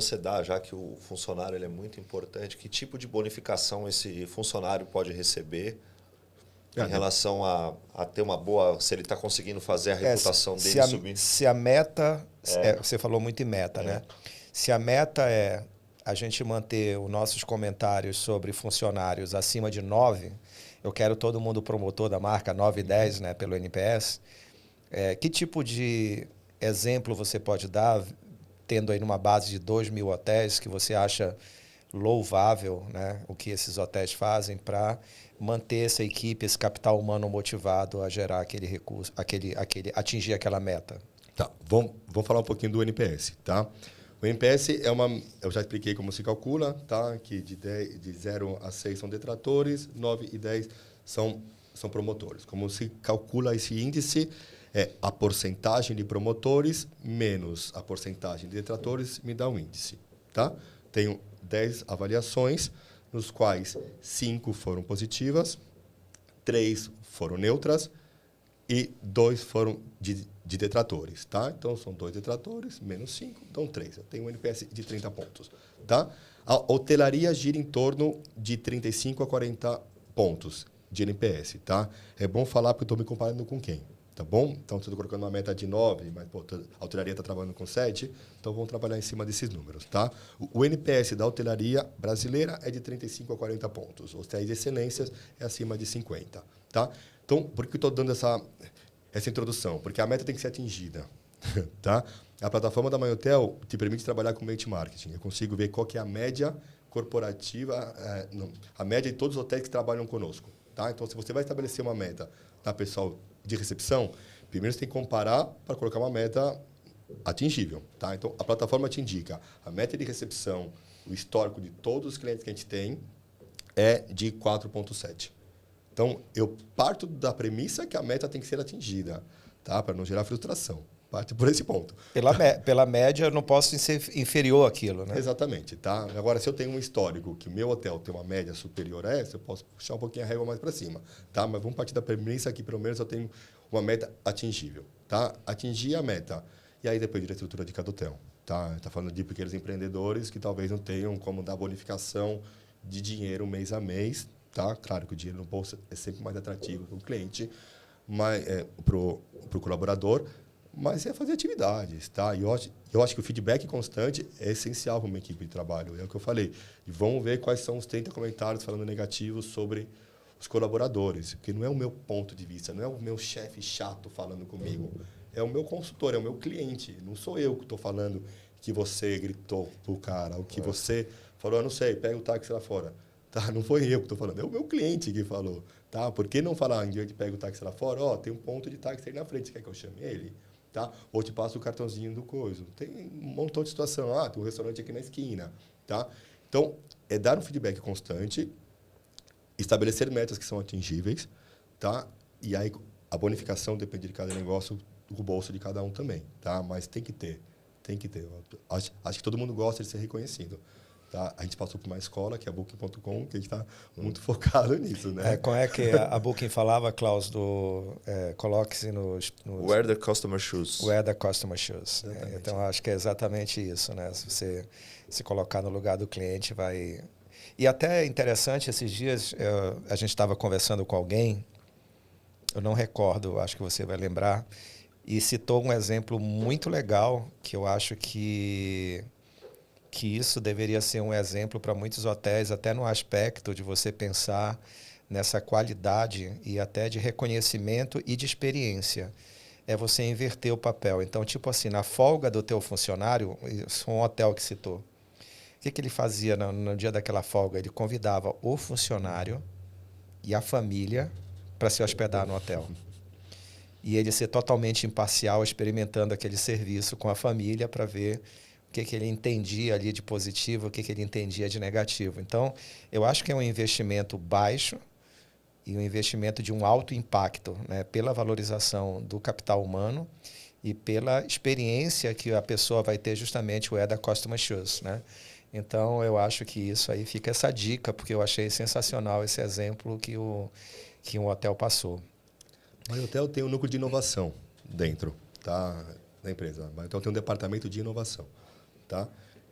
você dá, já que o funcionário ele é muito importante, que tipo de bonificação esse funcionário pode receber em relação a ter uma boa, se ele está conseguindo fazer a reputação dele subir? Se a meta, você falou muito em meta, né? Se a meta é a gente manter os nossos comentários sobre funcionários acima de 9, eu quero todo mundo promotor da marca 9 e 10, né, pelo NPS, que tipo de exemplo você pode dar, tendo aí numa base de 2.000 hotéis, que você acha louvável, né, o que esses hotéis fazem para manter essa equipe, esse capital humano motivado a gerar aquele recurso, atingir aquela meta? Tá, vamos falar um pouquinho do NPS, tá? O NPS eu já expliquei como se calcula, tá? Que de 0 a 6 são detratores, 9 e 10 são promotores. Como se calcula esse índice? É a porcentagem de promotores menos a porcentagem de detratores me dá um índice, tá? Tenho 10 avaliações, nos quais 5 foram positivas, 3 foram neutras e 2 foram de detratores, tá? Então, são 2 detratores, menos 5, então 3. Eu tenho um NPS de 30 pontos, tá? A hotelaria gira em torno de 35 a 40 pontos de NPS, tá? É bom falar porque eu estou me comparando com quem, tá bom? Então, se eu estou colocando uma meta de 9, mas a hotelaria está trabalhando com 7, então vamos trabalhar em cima desses números, tá? O NPS da hotelaria brasileira é de 35 a 40 pontos. Os hotéis de excelências é acima de 50, tá? Então, por que eu estou dando essa introdução? Porque a meta tem que ser atingida, tá? A plataforma da MyHotel te permite trabalhar com benchmarking. Eu consigo ver qual que é a média corporativa, a média de todos os hotéis que trabalham conosco, tá? Então, se você vai estabelecer uma meta na pessoal de recepção, primeiro você tem que comparar para colocar uma meta atingível, tá? Então, a plataforma te indica a meta de recepção, o histórico de todos os clientes que a gente tem é de 4,7. Então, eu parto da premissa que a meta tem que ser atingida, tá? Para não gerar frustração. Parte por esse ponto. Pela média, eu não posso ser inferior àquilo, né? Exatamente, tá? Agora, se eu tenho um histórico que o meu hotel tem uma média superior a essa, eu posso puxar um pouquinho a régua mais para cima, tá? Mas vamos partir da premissa que, pelo menos, eu tenho uma meta atingível, tá? Atingir a meta. E aí, depende da estrutura de cada hotel, tá? Está falando de pequenos empreendedores que talvez não tenham como dar bonificação de dinheiro mês a mês, tá? Claro que o dinheiro no bolso é sempre mais atrativo para o cliente, para o colaborador, mas é fazer atividades, tá? E eu acho que o feedback constante é essencial para uma equipe de trabalho. É o que eu falei. E vamos ver quais são os 30 comentários falando negativos sobre os colaboradores, porque não é o meu ponto de vista, não é o meu chefe chato falando comigo, é o meu consultor, é o meu cliente. Não sou eu que estou falando que você gritou pro cara, o que você falou, eu não sei, pega o táxi lá fora. Tá? Não foi eu que estou falando, é o meu cliente que falou. Tá? Por que não falar, em dia de pega o táxi lá fora, tem um ponto de táxi aí na frente, você quer que eu chame ele? Tá? Ou te passo o cartãozinho do coisa. Tem um montão de situação. Tem um restaurante aqui na esquina. Tá? Então, é dar um feedback constante, estabelecer metas que são atingíveis, tá? E aí a bonificação depende de cada negócio, do bolso de cada um também. Tá? Mas tem que ter. Tem que ter. Acho que todo mundo gosta de ser reconhecido. Tá? A gente passou por uma escola, que é a Booking.com, que a gente está muito focado nisso, né? Como é que a Booking falava, Klaus, coloque-se nos... Wear the customer shoes. Wear the customer shoes. Então, acho que é exatamente isso, né? Se você se colocar no lugar do cliente, vai... E até é interessante, esses dias, a gente estava conversando com alguém, eu não recordo, acho que você vai lembrar, e citou um exemplo muito legal, que eu acho que isso deveria ser um exemplo para muitos hotéis, até no aspecto de você pensar nessa qualidade e até de reconhecimento e de experiência. É você inverter o papel. Então, tipo assim, na folga do teu funcionário, isso foi um hotel que citou. O que ele fazia no dia daquela folga? Ele convidava o funcionário e a família para se hospedar no hotel. E ele ser totalmente imparcial, experimentando aquele serviço com a família para ver o que ele entendia ali de positivo, o que ele entendia de negativo. Então, eu acho que é um investimento baixo e um investimento de um alto impacto, né, pela valorização do capital humano e pela experiência que a pessoa vai ter justamente o da Customer Shoes, né? Então, eu acho que isso aí fica essa dica, porque eu achei sensacional esse exemplo que um hotel passou. O MyHotel tem um núcleo de inovação dentro, tá, da empresa. O MyHotel tem um departamento de inovação. Tá?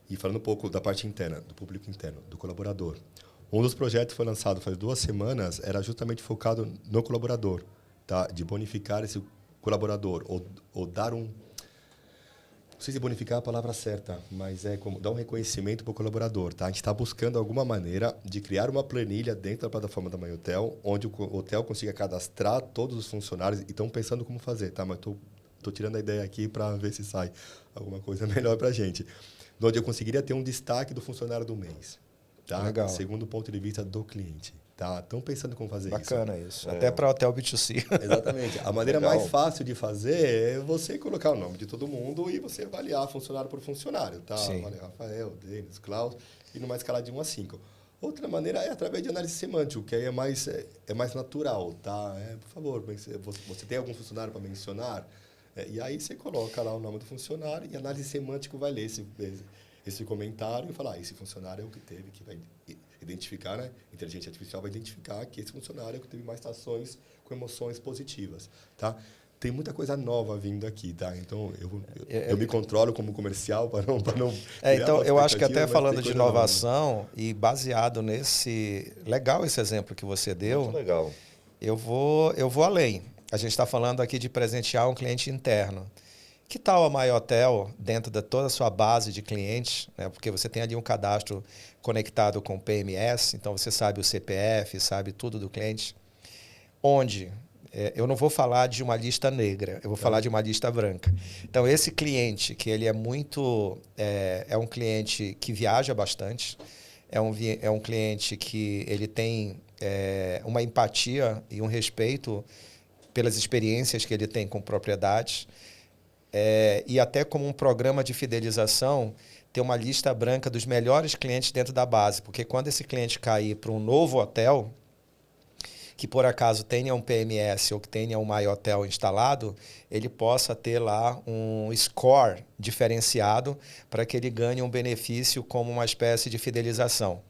E falando um pouco da parte interna, do público interno, do colaborador. Um dos projetos que foi lançado faz 2 semanas era justamente focado no colaborador, tá? De bonificar esse colaborador, ou dar um... Não sei se bonificar é a palavra certa, mas é como dar um reconhecimento para o colaborador, tá? A gente está buscando alguma maneira de criar uma planilha dentro da plataforma da MyHotel, onde o hotel consiga cadastrar todos os funcionários, e estão pensando como fazer, tá? Mas estou tirando a ideia aqui para ver se sai alguma coisa melhor para a gente. Onde eu conseguiria ter um destaque do funcionário do mês, tá? Legal. Segundo o ponto de vista do cliente. Tá? Estão pensando como fazer Bacana isso. Até para hotel B2C. Exatamente. A maneira mais fácil de fazer é você colocar o nome de todo mundo e você avaliar funcionário por funcionário. Tá? Avaliar Rafael, Denis, Klaus, e numa escala de 1 a 5. Outra maneira é através de análise semântica, que aí é mais natural. Tá? Por favor, você tem algum funcionário para mencionar? E aí você coloca lá o nome do funcionário e a análise semântica vai ler esse comentário e falar, esse funcionário é o que teve, que vai identificar, né? A inteligência artificial vai identificar que esse funcionário é o que teve mais ações com emoções positivas, tá? Tem muita coisa nova vindo aqui, tá? Então, eu me controlo como comercial para não então, eu acho que até falando de inovação e baseado nesse... Legal esse exemplo que você deu. Muito legal. Eu vou além. A gente está falando aqui de presentear um cliente interno. Que tal a MyHotel, dentro de toda a sua base de clientes, né? Porque você tem ali um cadastro conectado com o PMS, então você sabe o CPF, sabe tudo do cliente, onde eu não vou falar de uma lista negra, eu vou falar de uma lista branca. Então, esse cliente, que ele é muito... é um cliente que viaja bastante, é um cliente que ele tem uma empatia e um respeito pelas experiências que ele tem com propriedades, e até como um programa de fidelização, ter uma lista branca dos melhores clientes dentro da base. Porque quando esse cliente cair para um novo hotel, que por acaso tenha um PMS ou que tenha um MyHotel instalado, ele possa ter lá um score diferenciado para que ele ganhe um benefício como uma espécie de fidelização.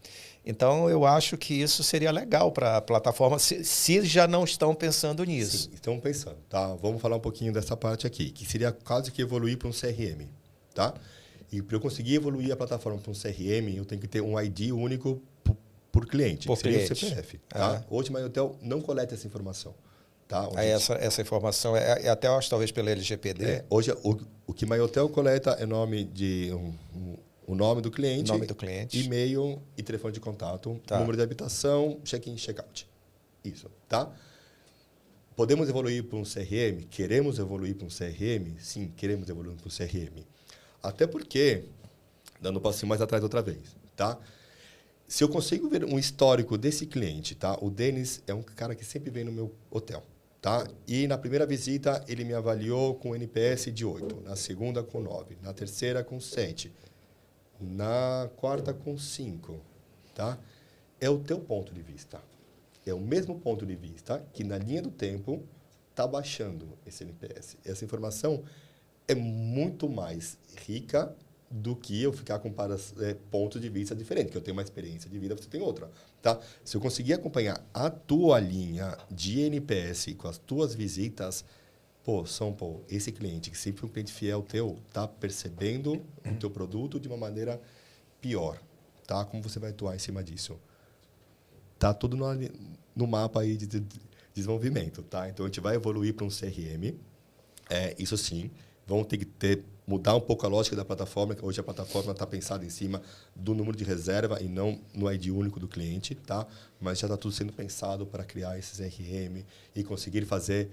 Então, eu acho que isso seria legal para a plataforma, se já não estão pensando nisso. Sim, estão pensando. Tá? Vamos falar um pouquinho dessa parte aqui, que seria quase que evoluir para um CRM. Tá? E para eu conseguir evoluir a plataforma para um CRM, eu tenho que ter um ID único por cliente. Por seria cliente. o CPF. Tá? Hoje, o MyHotel não coleta essa informação. Tá? Essa informação é até, eu acho, talvez pela LGPD. Hoje, o que MyHotel coleta é nome de... O nome do cliente, e-mail e telefone de contato, número de habitação, check-in, check-out. Isso, tá? Podemos evoluir para um CRM? Queremos evoluir para um CRM? Sim, queremos evoluir para um CRM. Até porque, dando um passinho mais atrás outra vez, tá? Se eu consigo ver um histórico desse cliente, tá? O Denis é um cara que sempre vem no meu hotel, tá? E na primeira visita, ele me avaliou com NPS de 8, na segunda com 9, na terceira com 7, na quarta com 5, tá? É o teu ponto de vista. É o mesmo ponto de vista que na linha do tempo está baixando esse NPS. Essa informação é muito mais rica do que eu ficar com pontos de vista diferentes, que eu tenho uma experiência de vida, você tem outra, tá? Se eu conseguir acompanhar a tua linha de NPS com as tuas visitas, esse cliente, que sempre foi um cliente fiel teu, está percebendo o teu produto de uma maneira pior. Tá? Como você vai atuar em cima disso? Está tudo no mapa aí de desenvolvimento. Tá? Então, a gente vai evoluir para um CRM. Isso sim. Vamos ter que mudar um pouco a lógica da plataforma, que hoje a plataforma está pensada em cima do número de reserva e não no ID único do cliente. Tá? Mas já está tudo sendo pensado para criar esse CRM e conseguir fazer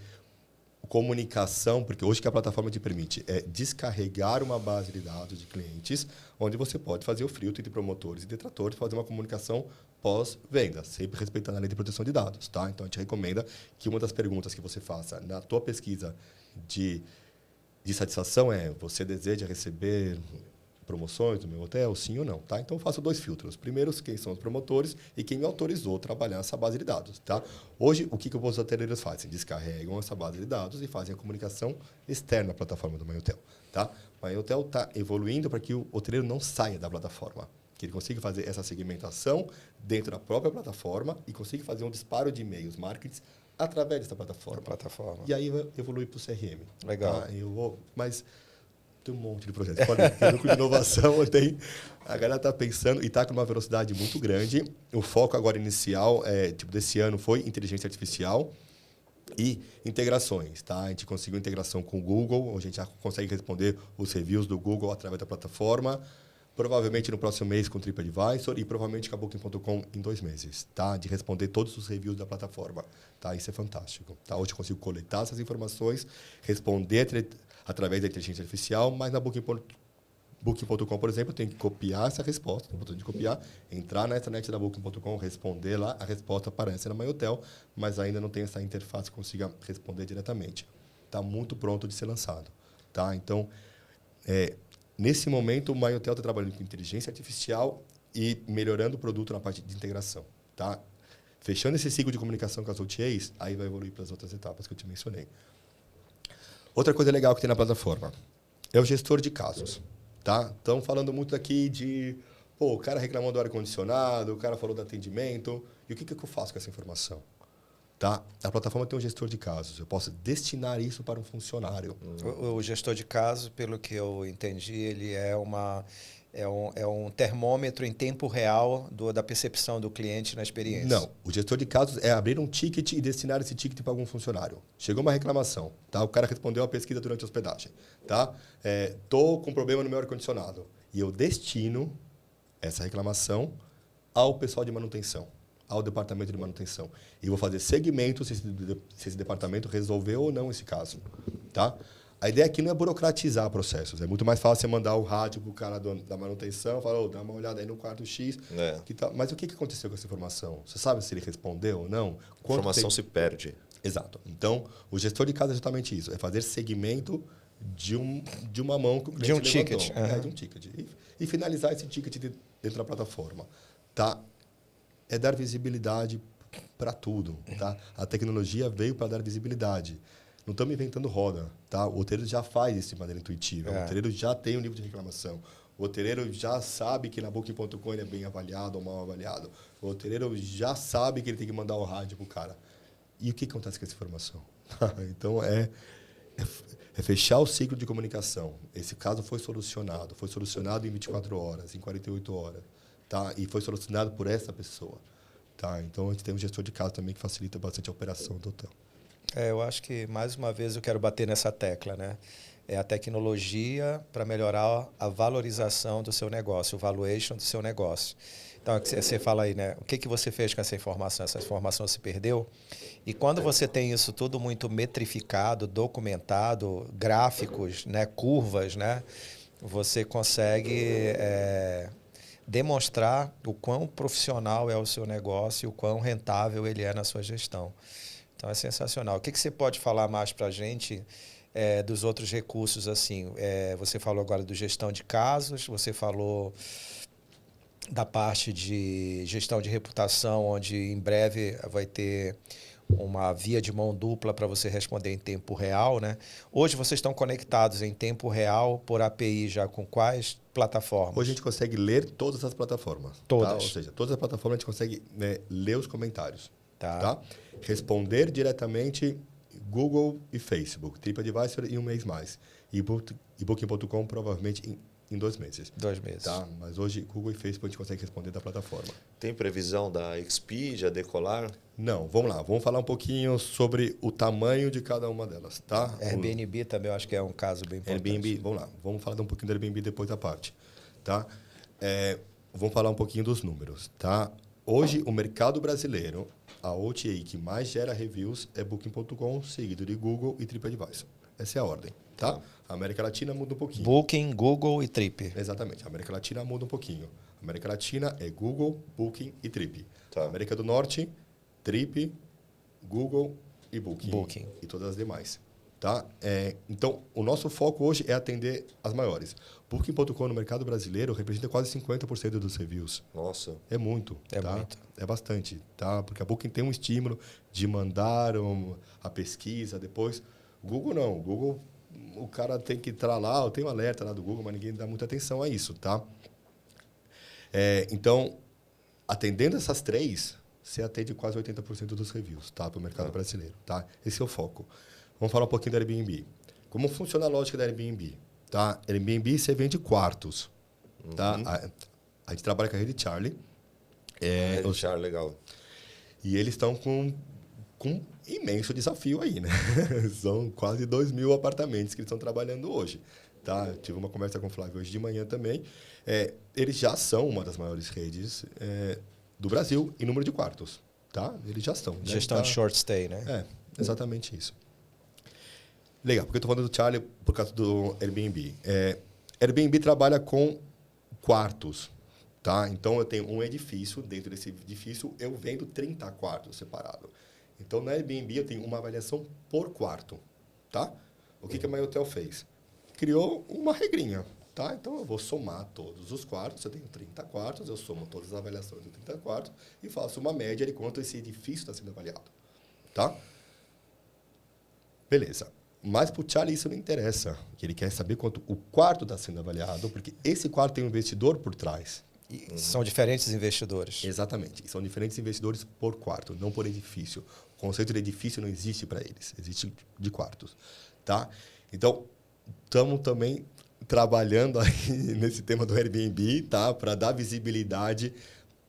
comunicação, porque hoje que a plataforma te permite é descarregar uma base de dados de clientes, onde você pode fazer o filtro de promotores e detratores, fazer uma comunicação pós-venda, sempre respeitando a lei de proteção de dados. Tá? Então, a gente recomenda que uma das perguntas que você faça na tua pesquisa de satisfação é: você deseja receber promoções do meu hotel, sim ou não? Tá? Então, eu faço 2 filtros. Primeiro, quem são os promotores e quem me autorizou a trabalhar essa base de dados. Tá? Hoje, o que os hoteleiros fazem? Descarregam essa base de dados e fazem a comunicação externa à plataforma do MyHotel. Tá? O MyHotel está evoluindo para que o hoteleiro não saia da plataforma, que ele consiga fazer essa segmentação dentro da própria plataforma e consiga fazer um disparo de e-mails, marketing, através dessa plataforma. E aí, evolui para o CRM. Legal. Tá? Mas Tem um monte de projetos. Pode ver, o núcleo de inovação tem... A galera está pensando e está com uma velocidade muito grande. O foco agora inicial, desse ano, foi inteligência artificial e integrações, tá? A gente conseguiu integração com o Google, onde a gente já consegue responder os reviews do Google através da plataforma. Provavelmente no próximo mês com o TripAdvisor e provavelmente com a Booking.com em 2 meses, tá? De responder todos os reviews da plataforma, tá? Isso é fantástico, tá? Hoje eu consigo coletar essas informações, responder através da inteligência artificial, mas na Booking.com, por exemplo, eu tenho que copiar essa resposta, no botão de copiar, entrar na internet da Booking.com, responder lá, a resposta aparece na MyHotel, mas ainda não tem essa interface que consiga responder diretamente. Está muito pronto de ser lançado, tá? Então, nesse momento, o MyHotel está trabalhando com inteligência artificial e melhorando o produto na parte de integração, tá? Fechando esse ciclo de comunicação com as OTAs, aí vai evoluir para as outras etapas que eu te mencionei. Outra coisa legal que tem na plataforma é o gestor de casos, tá? Estamos falando muito aqui de... o cara reclamou do ar-condicionado, o cara falou do atendimento. E o que eu faço com essa informação? Tá? A plataforma tem um gestor de casos. Eu posso destinar isso para um funcionário. O gestor de casos, pelo que eu entendi, ele é um termômetro em tempo real da percepção do cliente na experiência. Não. O gestor de casos é abrir um ticket e destinar esse ticket para algum funcionário. Chegou uma reclamação. Tá? O cara respondeu a pesquisa durante a hospedagem. Tá? Tô com problema no meu ar-condicionado. E eu destino essa reclamação ao pessoal de manutenção, ao departamento de manutenção. E vou fazer segmento se esse departamento resolveu ou não esse caso. Tá? A ideia aqui não é burocratizar processos. É muito mais fácil você mandar o rádio para o cara da manutenção, falar, dá uma olhada aí no quarto X. Que tá... Mas o que aconteceu com essa informação? Você sabe se ele respondeu ou não? A informação se perde. Exato. Então, o gestor de caso é justamente isso. É fazer segmento de uma mão que o cliente levantou. Ticket. De um ticket. E finalizar esse ticket dentro da plataforma. Tá? É dar visibilidade para tudo. Tá? A tecnologia veio para dar visibilidade. Não estamos inventando roda. Tá? O hoteleiro já faz isso de maneira intuitiva. O hoteleiro já tem um nível de reclamação. O hoteleiro já sabe que na Booking.com ele é bem avaliado ou mal avaliado. O hoteleiro já sabe que ele tem que mandar o rádio para o cara. E o que acontece com essa informação? Então, é fechar o ciclo de comunicação. Esse caso foi solucionado em 24 horas, em 48 horas. Tá? E foi solucionado por essa pessoa. Tá? Então, a gente tem um gestor de caso também que facilita bastante a operação do hotel. Eu acho que, mais uma vez, eu quero bater nessa tecla, né? É a tecnologia para melhorar a valorização do seu negócio, o valuation do seu negócio. Então, você fala aí, né? O que você fez com essa informação? Essa informação se perdeu? E quando você tem isso tudo muito metrificado, documentado, gráficos, né? Curvas, né? Você consegue demonstrar o quão profissional é o seu negócio e o quão rentável ele é na sua gestão. Então, é sensacional. O que você pode falar mais para a gente dos outros recursos? Assim, você falou agora do gestão de casos, você falou da parte de gestão de reputação, onde em breve vai ter uma via de mão dupla para você responder em tempo real, né? Hoje vocês estão conectados em tempo real por API já com quais plataformas? Hoje a gente consegue ler todas as plataformas. Todas? Tá? Ou seja, todas as plataformas a gente consegue ler os comentários. Tá. Responder diretamente Google e Facebook, TripAdvisor em um mês mais. E Booking.com provavelmente em 2 meses. 2 meses. Tá? Mas hoje Google e Facebook a gente consegue responder da plataforma. Tem previsão da Expedia decolar? Não, vamos lá. Vamos falar um pouquinho sobre o tamanho de cada uma delas. Tá? Airbnb também eu acho que é um caso bem importante. Airbnb, vamos lá. Vamos falar um pouquinho do Airbnb depois da parte. Tá? Vamos falar um pouquinho dos números. Tá? Hoje, o mercado brasileiro, a OTA que mais gera reviews é Booking.com, seguido de Google e TripAdvisor. Essa é a ordem. Tá? A América Latina muda um pouquinho. Booking, Google e Trip. Exatamente. A América Latina muda um pouquinho. A América Latina é Google, Booking e Trip. Tá. A América do Norte, Trip, Google e Booking. E todas as demais. Tá? Então, o nosso foco hoje é atender as maiores. Booking.com no mercado brasileiro representa quase 50% dos reviews. Nossa. É muito. Muito. É bastante. Tá? Porque a Booking tem um estímulo de mandar a pesquisa depois. O Google não. O Google, o cara tem que entrar lá, tem um alerta lá do Google, mas ninguém dá muita atenção a isso. Tá? Então, atendendo essas 3, você atende quase 80% dos reviews, tá? Para o mercado brasileiro. Tá? Esse é o foco. Vamos falar um pouquinho da Airbnb. Como funciona a lógica da Airbnb? tá? Airbnb, você vende quartos, tá? A gente trabalha com a rede Charlie. Charlie, legal. E eles estão com um imenso desafio aí, né? São quase 2.000 apartamentos que eles estão trabalhando hoje. Tá? Tive uma conversa com o Flávio hoje de manhã também. Eles já são uma das maiores redes do Brasil em número de quartos. Tá? Eles já estão. Gestão de short stay, né? Exatamente isso. Legal, porque eu estou falando do Charlie por causa do Airbnb. Airbnb trabalha com quartos. Tá? Então, eu tenho um edifício. Dentro desse edifício, eu vendo 30 quartos separados. Então, na Airbnb, eu tenho uma avaliação por quarto. Tá? O que a MyHotel fez? Criou uma regrinha. Tá? Então, eu vou somar todos os quartos. Eu tenho 30 quartos, eu somo todas as avaliações de 30 quartos e faço uma média de quanto esse edifício está sendo avaliado. Tá? Beleza. Mas para o Charlie isso não interessa. Ele quer saber quanto o quarto está sendo avaliado, porque esse quarto tem um investidor por trás. E são diferentes investidores. Exatamente. São diferentes investidores por quarto, não por edifício. O conceito de edifício não existe para eles. Existe de quartos. Tá? Então, estamos também trabalhando aí nesse tema do Airbnb, tá? Para dar visibilidade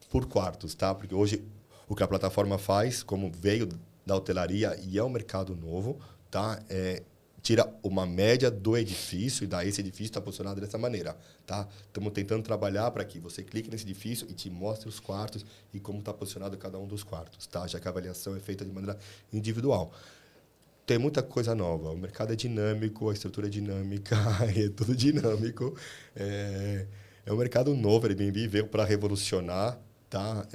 por quartos. Tá? Porque hoje o que a plataforma faz, como veio da hotelaria e é um mercado novo, tá? Tira uma média do edifício e daí esse edifício está posicionado dessa maneira. Tá? Estamos tentando trabalhar para que você clique nesse edifício e te mostre os quartos e como está posicionado cada um dos quartos, tá? Já que a avaliação é feita de maneira individual. Tem muita coisa nova. O mercado é dinâmico, a estrutura é dinâmica, é tudo dinâmico. É um mercado novo, a Airbnb veio para revolucionar. Tá?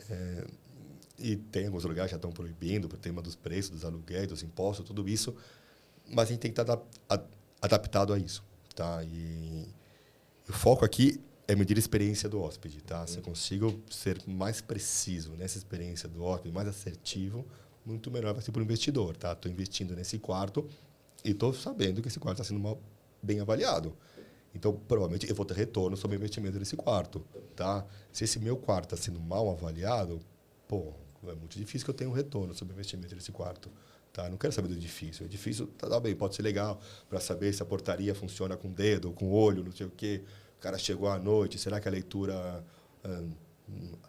E tem alguns lugares que já estão proibindo, por tema dos preços, dos aluguéis, dos impostos, tudo isso. Mas a gente tem que estar adaptado a isso. Tá? E o foco aqui é medir a experiência do hóspede. Tá? Se eu consigo ser mais preciso nessa experiência do hóspede, mais assertivo, muito melhor vai ser para o investidor. Estou investindo nesse quarto e estou sabendo que esse quarto está sendo bem avaliado. Então, provavelmente, eu vou ter retorno sobre o investimento nesse quarto. Tá? Se esse meu quarto está sendo mal avaliado, é muito difícil que eu tenha um retorno sobre o investimento nesse quarto. Tá? Não quero saber do edifício. O edifício tá bem, pode ser legal para saber se a portaria funciona com o dedo, com o olho, não sei o quê. O cara chegou à noite, será que a leitura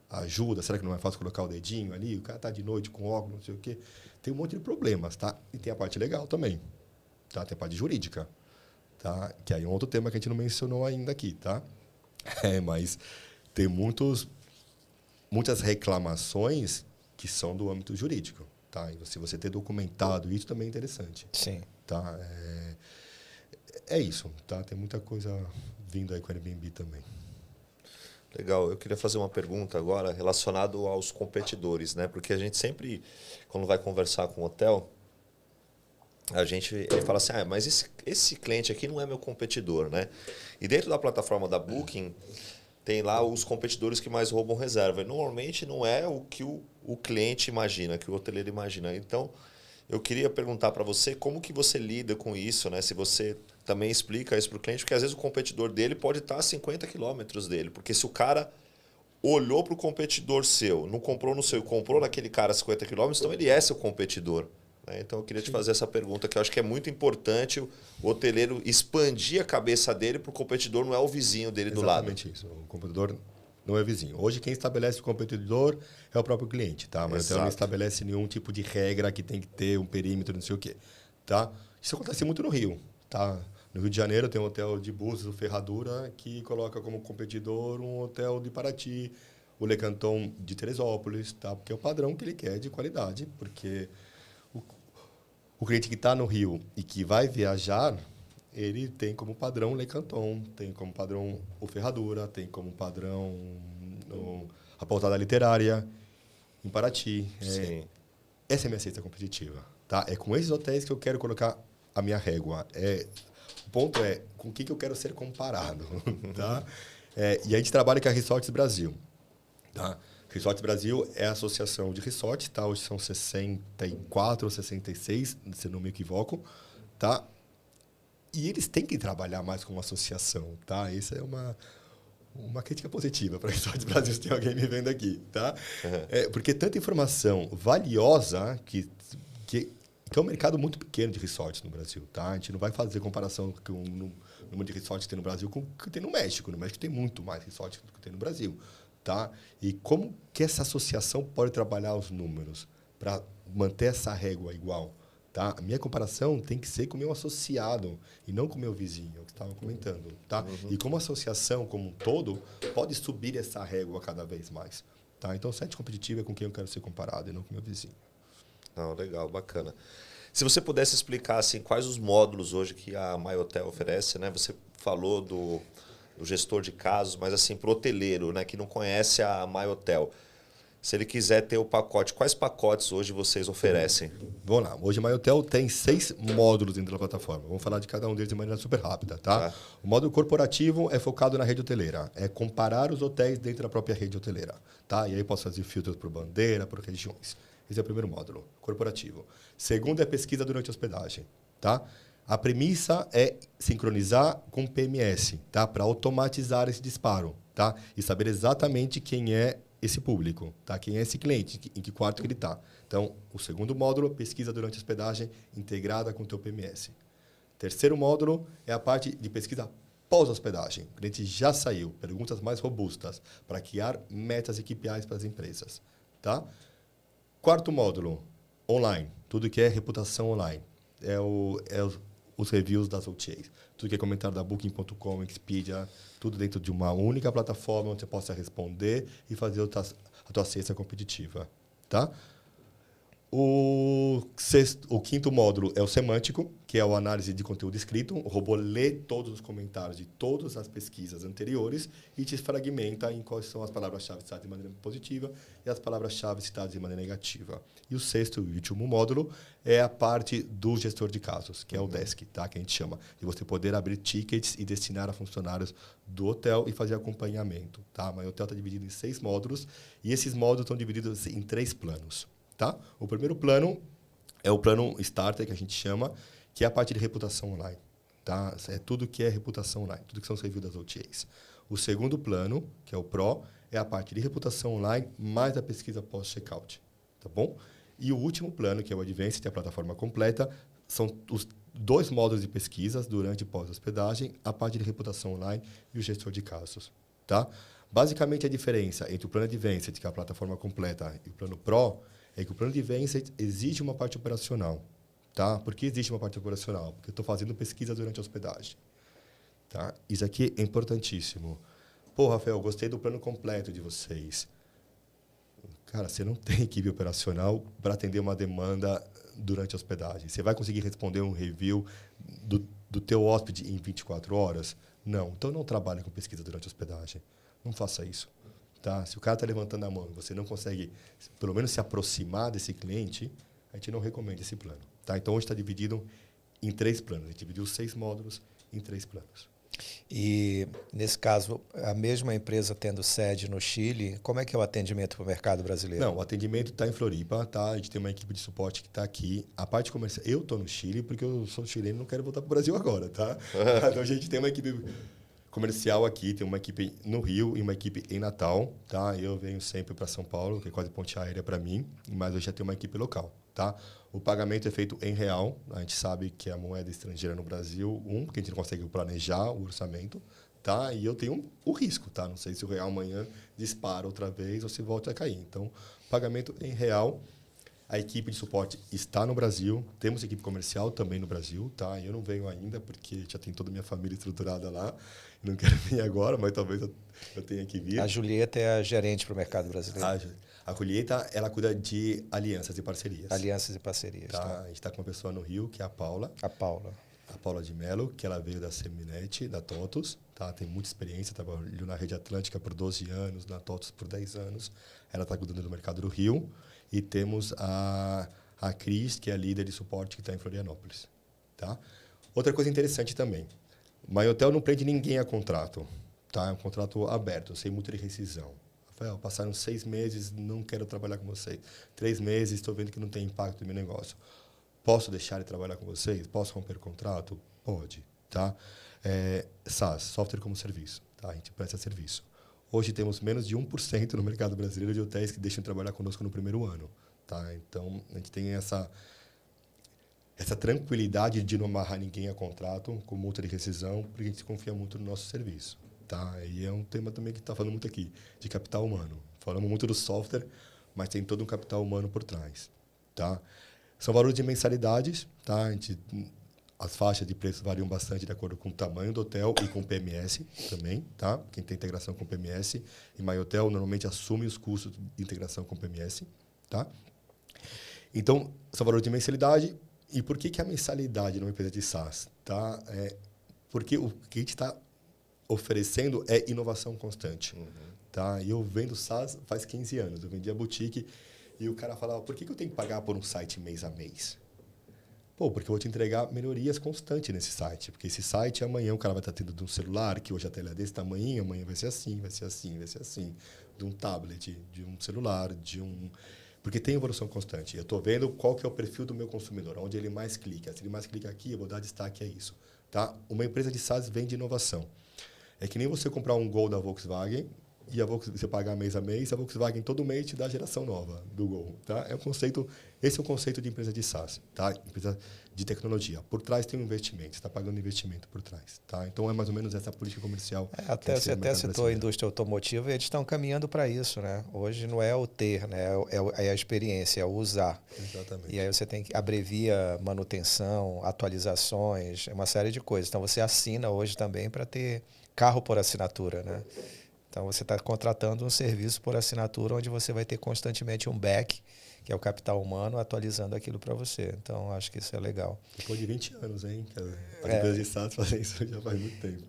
ajuda? Será que não é fácil colocar o dedinho ali? O cara está de noite com óculos, não sei o quê. Tem um monte de problemas. Tá? E tem a parte legal também. Tá? Tem a parte jurídica. Tá? Que aí é um outro tema que a gente não mencionou ainda aqui. Tá? Mas tem muitas reclamações que são do âmbito jurídico. Tá? E se você ter documentado isso, também é interessante. Sim. Tá? É isso. Tá? Tem muita coisa vindo aí com o Airbnb também. Legal. Eu queria fazer uma pergunta agora relacionada aos competidores, né? Porque a gente sempre, quando vai conversar com o hotel, ele fala assim, mas esse cliente aqui não é meu competidor, né? E dentro da plataforma da Booking, tem lá os competidores que mais roubam reserva. E normalmente não é o que o cliente imagina, que o hoteleiro imagina. Então, eu queria perguntar para você como que você lida com isso, né? Se você também explica isso para o cliente, porque às vezes o competidor dele pode estar a 50 quilômetros dele. Porque se o cara olhou para o competidor seu, não comprou no seu, comprou naquele cara a 50 quilômetros, então ele é seu competidor. Né? Então, eu queria te fazer essa pergunta, que eu acho que é muito importante o hoteleiro expandir a cabeça dele para o competidor não é o vizinho dele do lado. Exatamente isso. O competidor não é vizinho. Hoje, quem estabelece o competidor é o próprio cliente. Tá? Mas não estabelece nenhum tipo de regra que tem que ter um perímetro, não sei o quê. Tá? Isso acontece muito no Rio. Tá? No Rio de Janeiro, tem um hotel de Búzios, o Ferradura, que coloca como competidor um hotel de Paraty, o Le Canton de Teresópolis, tá? Porque é o padrão que ele quer de qualidade, porque o cliente que está no Rio e que vai viajar, ele tem como padrão Le Canton, tem como padrão o Ferradura, tem como padrão a Pousada Literária em Paraty. Essa é a minha cesta competitiva. Tá? É com esses hotéis que eu quero colocar a minha régua. O ponto é com o que eu quero ser comparado. Tá? E a gente trabalha com a Resorts Brasil. Tá? Resorts Brasil é a associação de resorts, tá? Hoje são 64 ou 66, se não me equivoco. Tá? E eles têm que trabalhar mais como associação. Tá? Isso é uma crítica positiva para a Resorts Brasil, se tem alguém me vendo aqui. Tá? Porque tanta informação valiosa que é um mercado muito pequeno de resorts no Brasil. Tá? A gente não vai fazer comparação com o número de resorts que tem no Brasil com o que tem no México. No México tem muito mais resorts do que tem no Brasil. Tá? E como que essa associação pode trabalhar os números para manter essa régua igual? Tá? A minha comparação tem que ser com o meu associado e não com o meu vizinho, que estava comentando. Tá? E como associação como um todo, pode subir essa régua cada vez mais. Tá? Então, o site competitivo é com quem eu quero ser comparado e não com o meu vizinho. Não, legal, bacana. Se você pudesse explicar assim, quais os módulos hoje que a MyHotel oferece, né? Você falou do gestor de casos, mas assim, para o hoteleiro, né, que não conhece a MyHotel, se ele quiser ter o pacote, quais pacotes hoje vocês oferecem? Vamos lá. Hoje a MyHotel tem 6 módulos dentro da plataforma. Vamos falar de cada um deles de maneira super rápida, tá? O módulo corporativo é focado na rede hoteleira. É comparar os hotéis dentro da própria rede hoteleira, tá? E aí posso fazer filtros por bandeira, por regiões. Esse é o primeiro módulo, corporativo. Segundo é pesquisa durante a hospedagem, tá? A premissa é sincronizar com o PMS, tá? Para automatizar esse disparo, tá? E saber exatamente quem é esse público, tá? Quem é esse cliente, em que quarto que ele está. Então, o segundo módulo, pesquisa durante a hospedagem integrada com o teu PMS. Terceiro módulo é a parte de pesquisa pós-hospedagem. O cliente já saiu, perguntas mais robustas para criar metas e KPIs para as empresas, tá? Quarto módulo, online, tudo que é reputação online. Os reviews das OTAs. Tudo que é comentário da Booking.com, Expedia, tudo dentro de uma única plataforma onde você possa responder e fazer a tua cesta competitiva. Tá? O quinto módulo é o semântico, que é a análise de conteúdo escrito. O robô lê todos os comentários de todas as pesquisas anteriores e te fragmenta em quais são as palavras-chave citadas de maneira positiva e as palavras-chave citadas de maneira negativa. E o sexto e último módulo é a parte do gestor de casos, que é o desk, tá? Que a gente chama, de você poder abrir tickets e destinar a funcionários do hotel e fazer acompanhamento. Tá? Mas o hotel está dividido em 6 módulos e esses módulos estão divididos em 3 planos. Tá? O primeiro plano é o plano Starter, que a gente chama, que é a parte de reputação online. Tá? É tudo que é reputação online, tudo que são os reviews das OTAs. O segundo plano, que é o Pro, é a parte de reputação online mais a pesquisa pós-checkout. Tá bom? E o último plano, que é o Advanced, que é a plataforma completa, são os 2 módulos de pesquisas durante e pós-hospedagem, a parte de reputação online e o gestor de casos. Tá? Basicamente, a diferença entre o plano Advanced, que é a plataforma completa, e o plano Pro é que o plano de Advanced exige uma parte operacional. Tá? Por que existe uma parte operacional? Porque eu estou fazendo pesquisa durante a hospedagem. Tá? Isso aqui é importantíssimo. Pô, Rafael, gostei do plano completo de vocês. Cara, você não tem equipe operacional para atender uma demanda durante a hospedagem. Você vai conseguir responder um review do teu hóspede em 24 horas? Não. Então, não trabalhe com pesquisa durante a hospedagem. Não faça isso. Tá? Se o cara está levantando a mão e você não consegue, pelo menos, se aproximar desse cliente, a gente não recomenda esse plano. Tá? Então, hoje está dividido em 3 planos. A gente dividiu 6 módulos em 3 planos. E, nesse caso, a mesma empresa tendo sede no Chile, como é que é o atendimento para o mercado brasileiro? Não, o atendimento está em Floripa, tá? A gente tem uma equipe de suporte que está aqui. A parte comercial, eu estou no Chile porque eu sou chileno e não quero voltar para o Brasil agora, tá? Então, a gente tem uma equipe comercial aqui, tem uma equipe no Rio e uma equipe em Natal, tá? Eu venho sempre para São Paulo, que é quase ponte aérea para mim, mas eu já tenho uma equipe local, tá? O pagamento é feito em real, a gente sabe que a moeda estrangeira no Brasil, porque a gente não consegue planejar o orçamento, tá? E eu tenho o risco, tá? Não sei se o real amanhã dispara outra vez ou se volta a cair. Então, pagamento em real. A equipe de suporte está no Brasil, temos equipe comercial também no Brasil, tá? Eu não venho ainda porque já tem toda a minha família estruturada lá. Não quero vir agora, mas talvez eu tenha que vir. A Julieta é a gerente para o mercado brasileiro. A Julieta, ela cuida de alianças e parcerias. Alianças e parcerias. Tá? A gente está com uma pessoa no Rio, que é a Paula. A Paula. A Paula de Mello, que ela veio da Seminet, da TOTUS. Tá? Tem muita experiência, trabalhou na Rede Atlântica por 12 anos, na TOTUS por 10 anos. Ela está cuidando do mercado do Rio. E temos a Cris, que é a líder de suporte que está em Florianópolis. Tá? Outra coisa interessante também. O MyHotel não prende ninguém a contrato. Tá? É um contrato aberto, sem multa de rescisão. Rafael, passaram 6 meses, não quero trabalhar com vocês. 3 meses, estou vendo que não tem impacto no meu negócio. Posso deixar de trabalhar com vocês? Posso romper o contrato? Pode. Tá? SaaS, software como serviço. Tá? A gente presta serviço. Hoje temos menos de 1% no mercado brasileiro de hotéis que deixam de trabalhar conosco no primeiro ano. Tá? Então, a gente tem essa tranquilidade de não amarrar ninguém a contrato com multa de rescisão, porque a gente confia muito no nosso serviço. Tá? E é um tema também que está falando muito aqui, de capital humano. Falamos muito do software, mas tem todo um capital humano por trás. Tá? São valores de mensalidades. Tá? As faixas de preço variam bastante de acordo com o tamanho do hotel e com o PMS também. Tá? Quem tem integração com o PMS e MyHotel normalmente assume os custos de integração com o PMS. Tá? Então, são valores de mensalidade. E por que a mensalidade numa empresa de SaaS? Tá? Porque o que a gente está oferecendo é inovação constante. Tá? E eu vendo SaaS faz 15 anos. Eu vendia boutique e o cara falava, por que eu tenho que pagar por um site mês a mês? Pô, porque eu vou te entregar melhorias constantes nesse site. Porque esse site, amanhã o cara vai estar tendo de um celular, que hoje a tela é desse tamanho, amanhã vai ser assim, vai ser assim, vai ser assim. De um tablet, de um celular, de um... Porque tem evolução constante. Eu estou vendo qual que é o perfil do meu consumidor, onde ele mais clica. Se ele mais clica aqui, eu vou dar destaque a isso. Tá? Uma empresa de SaaS vende inovação. É que nem você comprar um Gol da Volkswagen e você pagar mês a mês, a Volkswagen todo mês te dá a geração nova do Gol. Tá? Esse é o conceito de empresa de SaaS, tá? Empresa de tecnologia. Por trás tem um investimento, você está pagando investimento por trás. Tá? Então, é mais ou menos essa política comercial. Você até citou a indústria automotiva e eles estão caminhando para isso. Né? Hoje não é o ter, né? É a experiência, é o usar. Exatamente. E aí você tem que abrevia manutenção, atualizações, uma série de coisas. Então, você assina hoje também para ter carro por assinatura, né? Então, você está contratando um serviço por assinatura onde você vai ter constantemente um back, que é o capital humano, atualizando aquilo para você. Então, acho que isso é legal. Depois de 20 anos, hein? As empresas de SaaS fazem isso já faz muito tempo.